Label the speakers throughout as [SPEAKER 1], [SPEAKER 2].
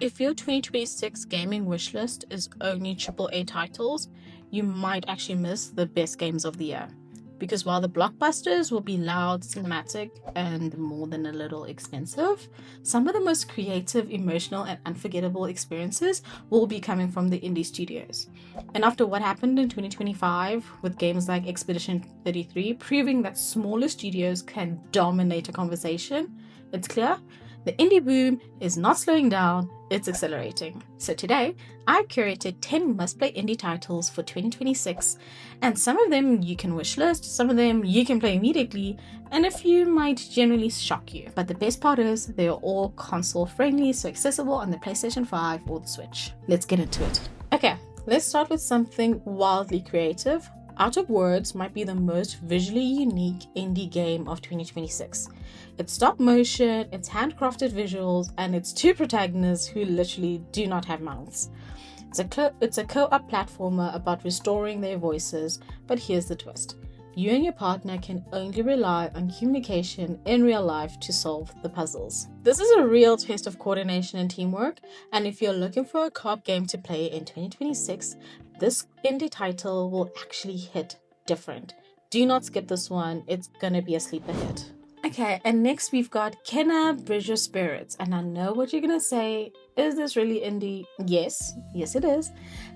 [SPEAKER 1] If your 2026 gaming wishlist is only AAA titles, you might actually miss the best games of the year. Because while the blockbusters will be loud, cinematic, and more than a little expensive, some of the most creative, emotional, and unforgettable experiences will be coming from the indie studios. And after what happened in 2025 with games like Expedition 33 proving that smaller studios can dominate a conversation, it's clear the indie boom is not slowing down, it's accelerating. So today, I've curated 10 must-play indie titles for 2026, and some of them you can wishlist, some of them you can play immediately, and a few might generally shock you. But the best part is they are all console-friendly, so accessible on the PlayStation 5 or the Switch. Let's get into it. Okay, let's start with something wildly creative. Out of Words might be the most visually unique indie game of 2026. It's stop motion, it's handcrafted visuals, and it's two protagonists who literally do not have mouths. It's a co-op platformer about restoring their voices, but here's the twist. You and your partner can only rely on communication in real life to solve the puzzles. This is a real test of coordination and teamwork, and if you're looking for a co-op game to play in 2026, this indie title will actually hit different. Do not skip this one, it's gonna be a sleeper hit. Okay, and next we've got Kena Bridge of Spirits, and I know what you're gonna say, is this really indie? Yes it is,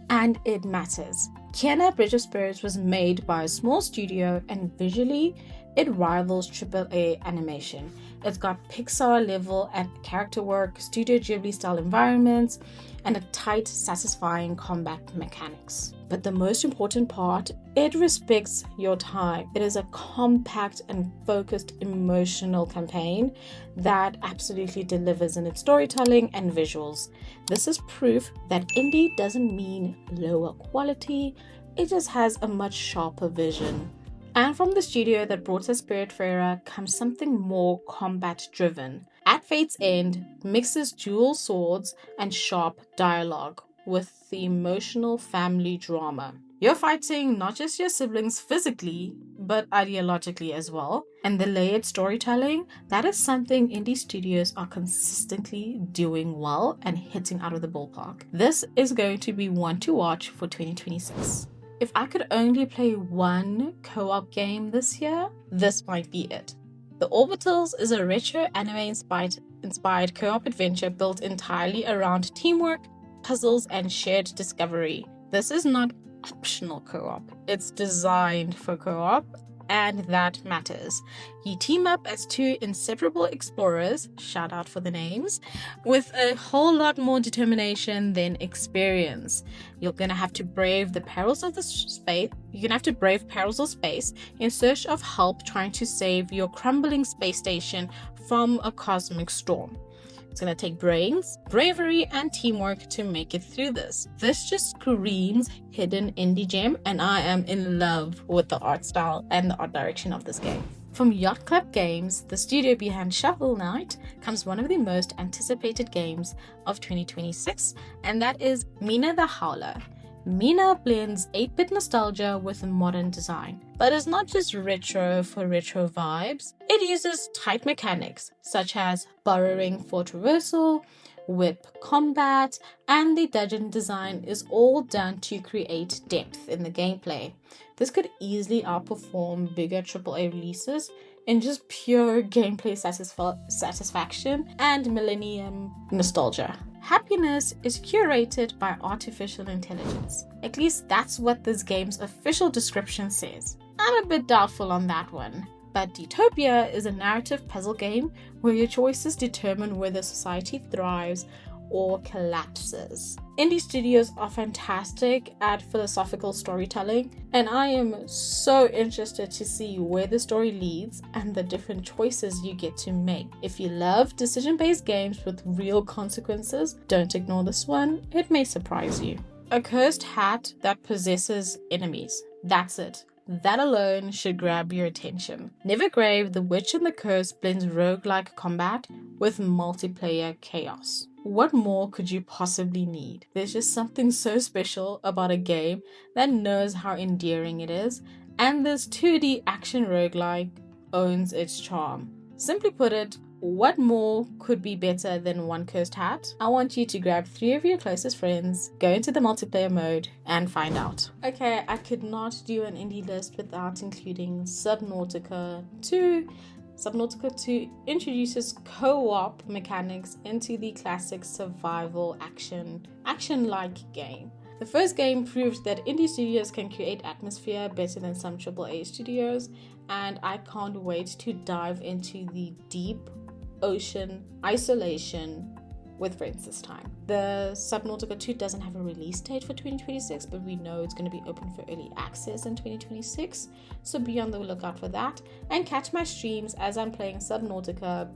[SPEAKER 1] and it matters. Kena Bridge of Spirits was made by a small studio, and visually, it rivals AAA animation. It's got Pixar level and character work, Studio Ghibli style environments, and a tight, satisfying combat mechanics. But the most important part, it respects your time. It is a compact and focused emotional campaign that absolutely delivers in its storytelling and visuals. This is proof that indie doesn't mean lower quality, it just has a much sharper vision. And from the studio that brought us Spiritfarer comes something more combat-driven. At Fate's End mixes dual swords and sharp dialogue with the emotional family drama. You're fighting not just your siblings physically, but ideologically as well. And the layered storytelling, that is something indie studios are consistently doing well and hitting out of the ballpark. This is going to be one to watch for 2026. If I could only play one co-op game this year, this might be it. The Orbitals is a retro anime-inspired co-op adventure built entirely around teamwork, puzzles, and shared discovery. This is not optional co-op. It's designed for co-op, and that matters. You team up as two inseparable explorers, shout out for the names, with a whole lot more determination than experience. You're gonna have to brave the perils of space. You're gonna have to brave perils of space in search of help trying to save your crumbling space station from a cosmic storm. It's going to take brains, bravery, and teamwork to make it through this. This just screams hidden indie gem, and I am in love with the art style and the art direction of this game. From Yacht Club Games, the studio behind Shovel Knight, comes one of the most anticipated games of 2026, and that is Mina the Hollower. Mina blends 8-bit nostalgia with modern design, but it's not just retro for retro vibes. It uses tight mechanics such as burrowing for traversal, whip combat, and the dungeon design is all done to create depth in the gameplay. This could easily outperform bigger AAA releases in just pure gameplay satisfaction and millennium nostalgia. Happiness is curated by artificial intelligence. At least that's what this game's official description says. I'm a bit doubtful on that one. But D-Topia is a narrative puzzle game where your choices determine whether society thrives or collapses. Indie studios are fantastic at philosophical storytelling, and I am so interested to see where the story leads and the different choices you get to make. If you love decision-based games with real consequences, don't ignore this one, it may surprise you. A cursed hat that possesses enemies. That's it. That alone should grab your attention. Nevergrave, The Witch and the Curse blends roguelike combat with multiplayer chaos. What more could you possibly need? There's just something so special about a game that knows how endearing it is, and this 2D action roguelike owns its charm. Simply put it, what more could be better than one cursed hat? I want you to grab 3 of your closest friends, go into the multiplayer mode, and find out. Okay, I could not do an indie list without including Subnautica 2. Subnautica 2 introduces co-op mechanics into the classic survival action-like game. The first game proved that indie studios can create atmosphere better than some AAA studios, and I can't wait to dive into the deep ocean isolation with friends this time. The Subnautica 2 doesn't have a release date for 2026, but we know it's going to be open for early access in 2026, so be on the lookout for that, and catch my streams as I'm playing Subnautica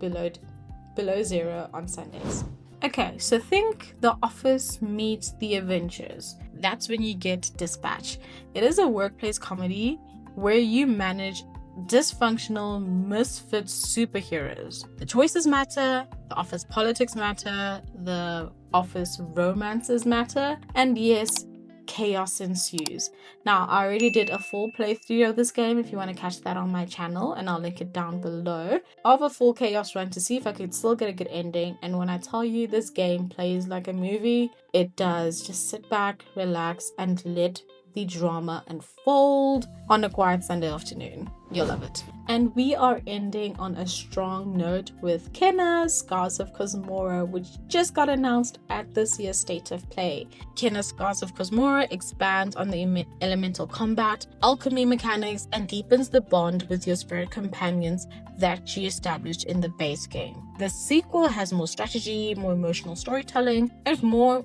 [SPEAKER 1] below zero on Sundays. Okay, so think The Office meets The Avengers. That's when you get Dispatch. It is a workplace comedy where you manage dysfunctional misfit superheroes. The choices matter, the office politics matter, the office romances matter, and yes, chaos ensues. Now, I already did a full playthrough of this game if you want to catch that on my channel, and I'll link it down below, of a full chaos run to see if I could still get a good ending. And when I tell you this game plays like a movie, it does. Just sit back, relax, and let the drama unfold on a quiet Sunday afternoon. You'll love it. And we are ending on a strong note with Kena Scars of Kosmora, which just got announced at this year's State of Play. Kena Scars of Kosmora expands on the elemental combat, alchemy mechanics, and deepens the bond with your spirit companions that you established in the base game. The sequel has more strategy, more emotional storytelling, and more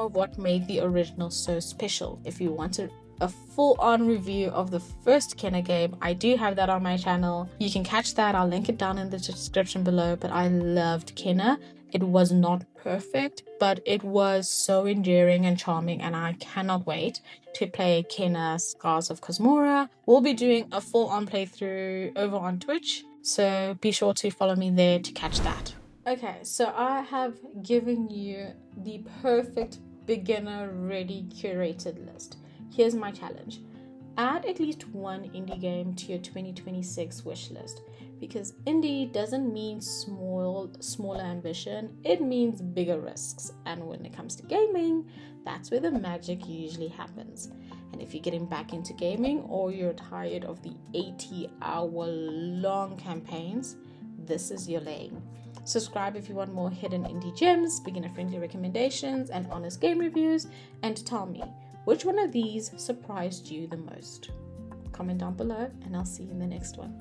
[SPEAKER 1] of what made the original so special. If you wanted a full-on review of the first Kena game, I do have that on my channel. You can catch that. I'll link it down in the description below. But I loved Kena. It was not perfect, but it was so endearing and charming, and I cannot wait to play Kena Scars of Kosmora. We'll be doing a full-on playthrough over on Twitch, so be sure to follow me there to catch that. Okay, so I have given you the perfect beginner-ready curated list. Here's my challenge. Add at least one indie game to your 2026 wish list, because indie doesn't mean smaller ambition, it means bigger risks. And when it comes to gaming, that's where the magic usually happens. And if you're getting back into gaming, or you're tired of the 80-hour-long campaigns, this is your lane. Subscribe if you want more hidden indie gems, beginner-friendly recommendations, and honest game reviews, and tell me, which one of these surprised you the most? Comment down below, and I'll see you in the next one.